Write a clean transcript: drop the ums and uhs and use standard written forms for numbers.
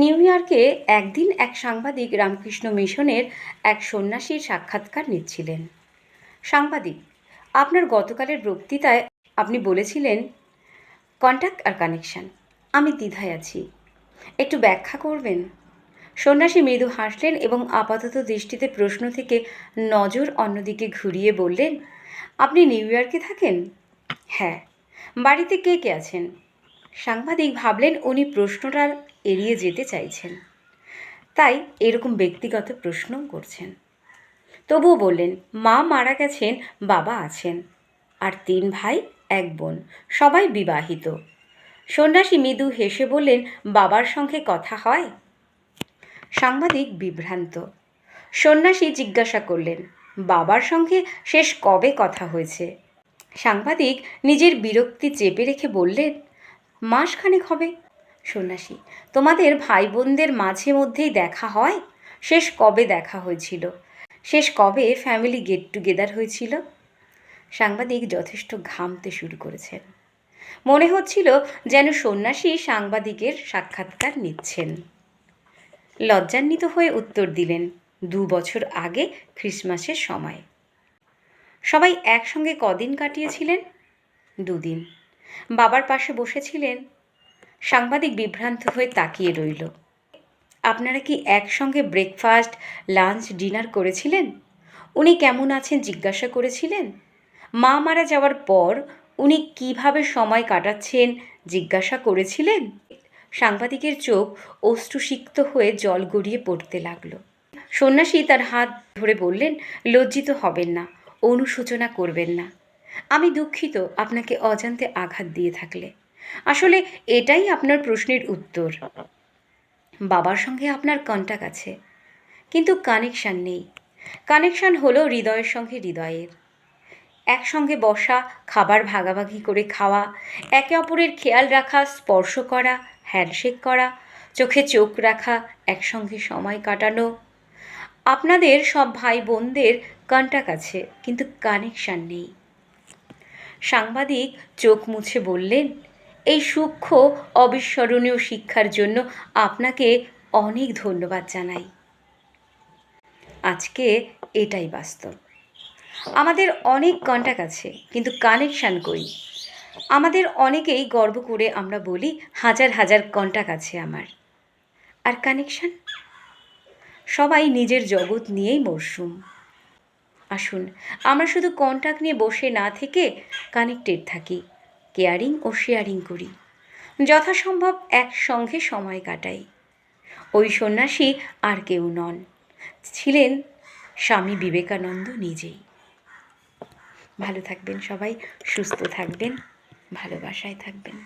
New ইয়র্কে একদিন এক সাংবাদিক রামকৃষ্ণ মিশনের এক সন্ন্যাসীর সাক্ষাৎকার নিচ্ছিলেন। সাংবাদিক: আপনার গতকালের বক্তৃতায় আপনি বলেছিলেন কন্ট্যাক্ট আর কানেকশন। আমি দ্বিধায় আছি, একটু ব্যাখ্যা করবেন? সন্ন্যাসী মৃদু হাসলেন এবং আপাতত দৃষ্টিতে প্রশ্ন থেকে নজর অন্যদিকে ঘুরিয়ে বললেন, আপনি নিউ ইয়র্কে থাকেন? হ্যাঁ। বাড়িতে কে কে আছেন? সাংবাদিক ভাবলেন উনি প্রশ্নটা এড়িয়ে যেতে চাইছেন, তাই এরকম ব্যক্তিগত প্রশ্ন করছেন। তবুও বললেন, মা মারা গেছেন, বাবা আছেন, আর 3 ভাই 1 বোন, সবাই বিবাহিত। সন্ন্যাসী মৃদু হেসে বললেন, বাবার সঙ্গে কথা হয়? সাংবাদিক বিভ্রান্ত। সন্ন্যাসী জিজ্ঞাসা করলেন, বাবার সঙ্গে শেষ কবে কথা হয়েছে? সাংবাদিক নিজের বিরক্তি চেপে রেখে বললেন, মাসখানেক হবে। সন্ন্যাসী: তোমাদের ভাই বোনদের মাঝে মধ্যেই দেখা হয়? শেষ কবে দেখা হয়েছিল? শেষ কবে ফ্যামিলি গেট টুগেদার হয়েছিল? সাংবাদিক যথেষ্ট ঘামতে শুরু করেছেন। মনে হচ্ছিল যেন সন্ন্যাসী সাংবাদিকের সাক্ষাৎকার নিচ্ছেন। লজ্জান্বিত হয়ে উত্তর দিলেন, 2 বছর আগে ক্রিসমাসের সময়। সবাই একসঙ্গে কদিন কাটিয়েছিলেন? 2 দিন। বাবার পাশে বসেছিলেন? সাংবাদিক বিভ্রান্ত হয়ে তাকিয়ে রইল। আপনারা কি একসঙ্গে ব্রেকফাস্ট, লাঞ্চ, ডিনার করেছিলেন? উনি কেমন আছেন জিজ্ঞাসা করেছিলেন? মা মারা যাওয়ার পর উনি কিভাবে সময় কাটাচ্ছেন জিজ্ঞাসা করেছিলেন? সাংবাদিকের চোখ অশ্রুসিক্ত হয়ে জল গড়িয়ে পড়তে লাগলো। সন্ন্যাসী তার হাত ধরে বললেন, লজ্জিত হবেন না, অনুশোচনা করবেন না। আমি দুঃখিত আপনাকে অজান্তে আঘাত দিয়ে থাকলে। আসলে এটাই আপনার প্রশ্নের উত্তর। বাবার সঙ্গে আপনার কন্ট্যাক্ট আছে, কিন্তু কানেকশান নেই। কানেকশান হলো হৃদয়ের সঙ্গে হৃদয়ের। একসঙ্গে বসা, খাবার ভাগাভাগি করে খাওয়া, একে অপরের খেয়াল রাখা, স্পর্শ করা, হ্যান্ডশেক করা, চোখে চোখ রাখা, একসঙ্গে সময় কাটানো। আপনাদের সব ভাই বোনদের কন্ট্যাক্ট আছে, কিন্তু কানেকশান নেই। সাংবাদিক চোখ মুছে বললেন, এই সূক্ষ্ম অবিস্মরণীয় শিক্ষার জন্য আপনাকে অনেক ধন্যবাদ জানাই। আজকে এটাই বাস্তব। আমাদের অনেক কন্ট্যাক্ট আছে, কিন্তু কানেকশান কই? আমাদের অনেকেই গর্ব করে আমরা বলি, হাজার হাজার কন্ট্যাক্ট আছে আমার। আর কানেকশান? সবাই নিজের জগৎ নিয়েই মরশুম। আসুন আমরা শুধু কন্ট্যাক্ট নিয়ে বসে না থেকে কানেক্টেড থাকি, কেয়ারিং ও শেয়ারিং করি, যথাসম্ভব একসঙ্গে সময় কাটাই। ওই সন্ন্যাসী আর কেউ নন, ছিলেন স্বামী বিবেকানন্দ নিজেই। ভালো থাকবেন সবাই, সুস্থ থাকবেন, ভালোবাসায় থাকবেন।